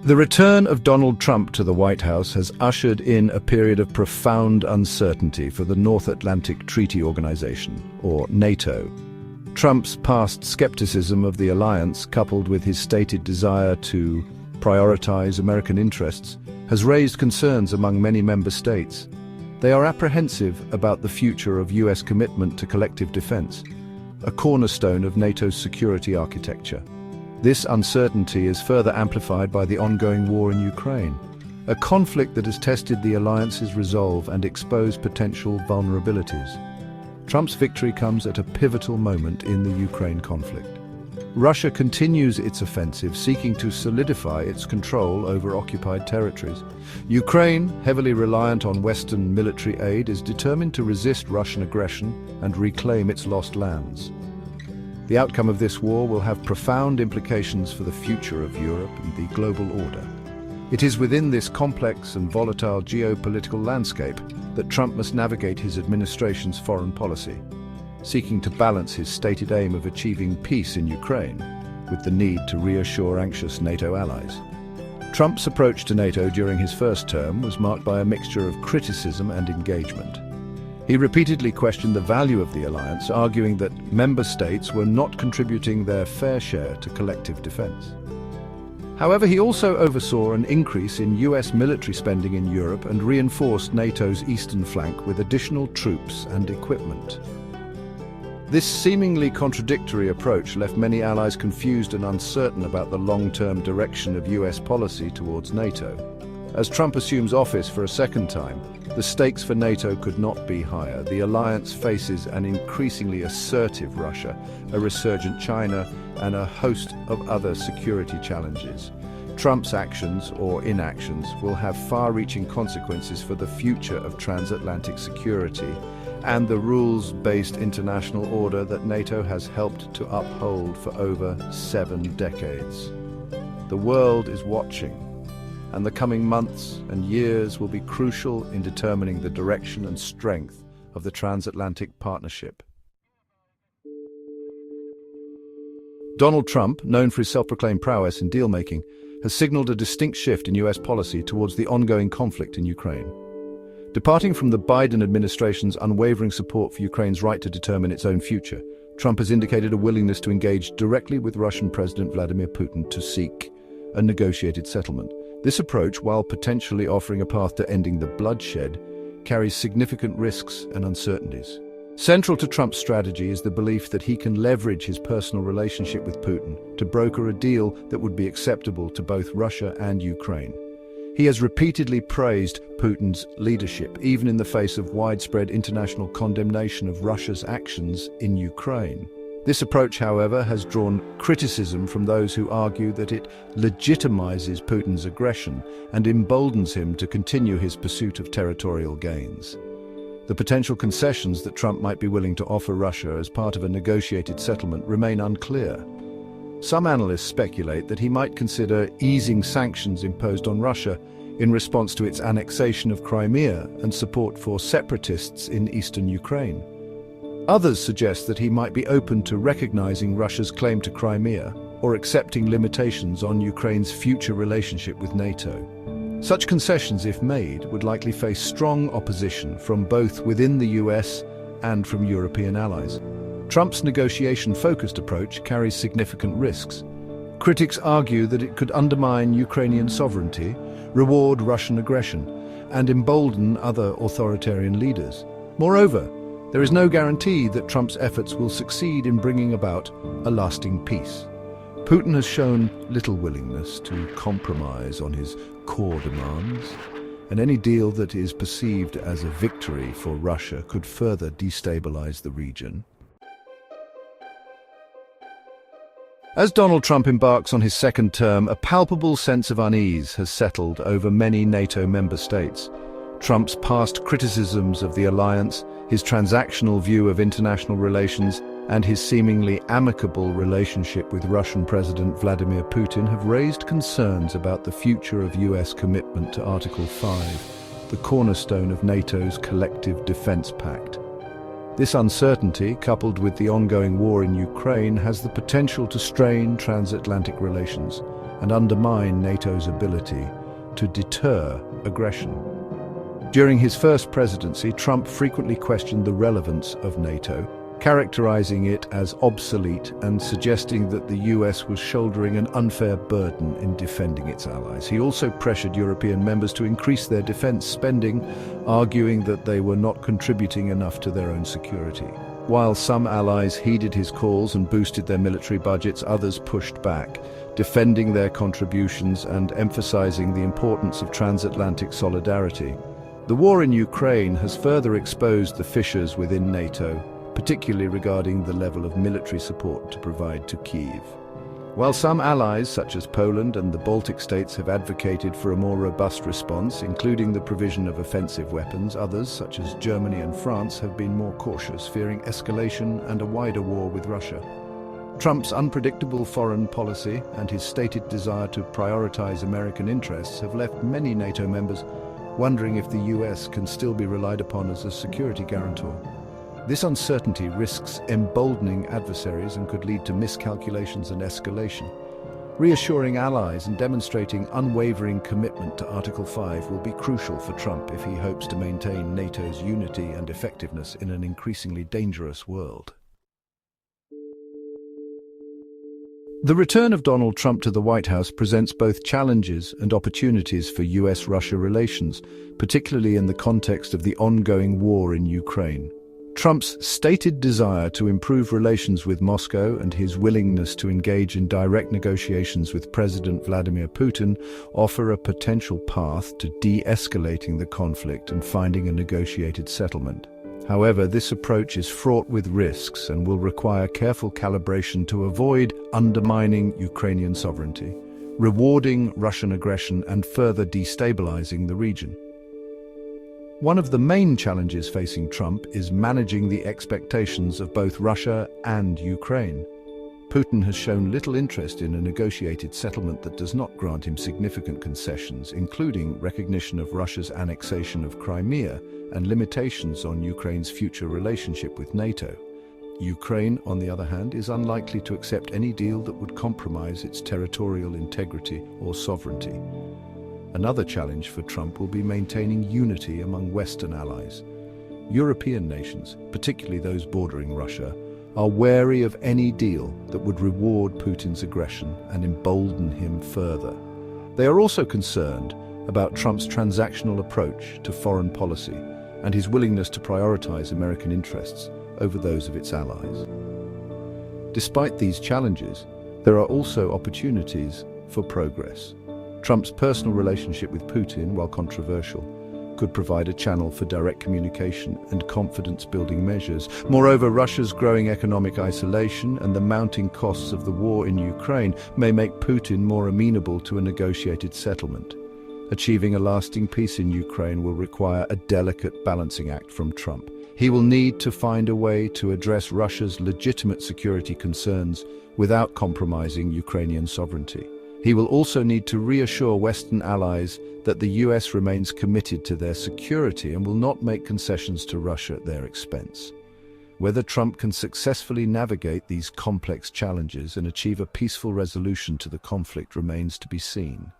The return of Donald Trump to the White House has ushered in a period of profound uncertainty for the North Atlantic Treaty Organization, or NATO. Trump's past skepticism of the alliance, coupled with his stated desire to prioritize American interests, has raised concerns among many member states. They are apprehensive about the future of US commitment to collective defense, a cornerstone of NATO's security architecture. This uncertainty is further amplified by the ongoing war in Ukraine, a conflict that has tested the alliance's resolve and exposed potential vulnerabilities. Trump's victory comes at a pivotal moment in the Ukraine conflict. Russia continues its offensive, seeking to solidify its control over occupied territories. Ukraine, heavily reliant on Western military aid, is determined to resist Russian aggression and reclaim its lost lands. The outcome of this war will have profound implications for the future of Europe and the global order. It is within this complex and volatile geopolitical landscape that Trump must navigate his administration's foreign policy, seeking to balance his stated aim of achieving peace in Ukraine with the need to reassure anxious NATO allies. Trump's approach to NATO during his first term was marked by a mixture of criticism and engagement. He repeatedly questioned the value of the alliance, arguing that member states were not contributing their fair share to collective defense. However, he also oversaw an increase in US military spending in Europe and reinforced NATO's eastern flank with additional troops and equipment. This seemingly contradictory approach left many allies confused and uncertain about the long-term direction of US policy towards NATO. As Trump assumes office for a second time, the stakes for NATO could not be higher. The alliance faces an increasingly assertive Russia, a resurgent China, and a host of other security challenges. Trump's actions or inactions will have far-reaching consequences for the future of transatlantic security and the rules-based international order that NATO has helped to uphold for over 7 decades. The world is watching, and the coming months and years will be crucial in determining the direction and strength of the transatlantic partnership. Donald Trump, known for his self-proclaimed prowess in deal-making, has signaled a distinct shift in US policy towards the ongoing conflict in Ukraine. Departing from the Biden administration's unwavering support for Ukraine's right to determine its own future, Trump has indicated a willingness to engage directly with Russian President Vladimir Putin to seek a negotiated settlement. This approach, while potentially offering a path to ending the bloodshed, carries significant risks and uncertainties. Central to Trump's strategy is the belief that he can leverage his personal relationship with Putin to broker a deal that would be acceptable to both Russia and Ukraine. He has repeatedly praised Putin's leadership, even in the face of widespread international condemnation of Russia's actions in Ukraine. This approach, however, has drawn criticism from those who argue that it legitimizes Putin's aggression and emboldens him to continue his pursuit of territorial gains. The potential concessions that Trump might be willing to offer Russia as part of a negotiated settlement remain unclear. Some analysts speculate that he might consider easing sanctions imposed on Russia in response to its annexation of Crimea and support for separatists in eastern Ukraine. Others suggest that he might be open to recognizing Russia's claim to Crimea or accepting limitations on Ukraine's future relationship with NATO. Such concessions, if made, would likely face strong opposition from both within the US and from European allies. Trump's negotiation-focused approach carries significant risks. Critics argue that it could undermine Ukrainian sovereignty, reward Russian aggression, and embolden other authoritarian leaders. Moreover, there is no guarantee that Trump's efforts will succeed in bringing about a lasting peace. Putin has shown little willingness to compromise on his core demands, and any deal that is perceived as a victory for Russia could further destabilize the region. As Donald Trump embarks on his second term, a palpable sense of unease has settled over many NATO member states. Trump's past criticisms of the alliance, his transactional view of international relations, and his seemingly amicable relationship with Russian President Vladimir Putin have raised concerns about the future of US commitment to Article 5, the cornerstone of NATO's collective defense pact. This uncertainty, coupled with the ongoing war in Ukraine, has the potential to strain transatlantic relations, and undermine NATO's ability to deter aggression. During his first presidency, Trump frequently questioned the relevance of NATO, characterizing it as obsolete and suggesting that the US was shouldering an unfair burden in defending its allies. He also pressured European members to increase their defense spending, arguing that they were not contributing enough to their own security. While some allies heeded his calls and boosted their military budgets, others pushed back, defending their contributions and emphasizing the importance of transatlantic solidarity. The war in Ukraine has further exposed the fissures within NATO, particularly regarding the level of military support to provide to Kyiv. While some allies, such as Poland and the Baltic states, have advocated for a more robust response, including the provision of offensive weapons, others, such as Germany and France, have been more cautious, fearing escalation and a wider war with Russia. Trump's unpredictable foreign policy and his stated desire to prioritize American interests have left many NATO members wondering if the US can still be relied upon as a security guarantor. This uncertainty risks emboldening adversaries and could lead to miscalculations and escalation. Reassuring allies and demonstrating unwavering commitment to Article 5 will be crucial for Trump if he hopes to maintain NATO's unity and effectiveness in an increasingly dangerous world. The return of Donald Trump to the White House presents both challenges and opportunities for US-Russia relations, particularly in the context of the ongoing war in Ukraine. Trump's stated desire to improve relations with Moscow and his willingness to engage in direct negotiations with President Vladimir Putin offer a potential path to de-escalating the conflict and finding a negotiated settlement. However, this approach is fraught with risks and will require careful calibration to avoid undermining Ukrainian sovereignty, rewarding Russian aggression, and further destabilizing the region. One of the main challenges facing Trump is managing the expectations of both Russia and Ukraine. Putin has shown little interest in a negotiated settlement that does not grant him significant concessions, including recognition of Russia's annexation of Crimea and limitations on Ukraine's future relationship with NATO. Ukraine, on the other hand, is unlikely to accept any deal that would compromise its territorial integrity or sovereignty. Another challenge for Trump will be maintaining unity among Western allies. European nations, particularly those bordering Russia, are wary of any deal that would reward Putin's aggression and embolden him further. They are also concerned about Trump's transactional approach to foreign policy and his willingness to prioritize American interests over those of its allies. Despite these challenges, there are also opportunities for progress. Trump's personal relationship with Putin, while controversial, could provide a channel for direct communication and confidence-building measures. Moreover, Russia's growing economic isolation and the mounting costs of the war in Ukraine may make Putin more amenable to a negotiated settlement. Achieving a lasting peace in Ukraine will require a delicate balancing act from Trump. He will need to find a way to address Russia's legitimate security concerns without compromising Ukrainian sovereignty. He will also need to reassure Western allies that the US remains committed to their security and will not make concessions to Russia at their expense. Whether Trump can successfully navigate these complex challenges and achieve a peaceful resolution to the conflict remains to be seen.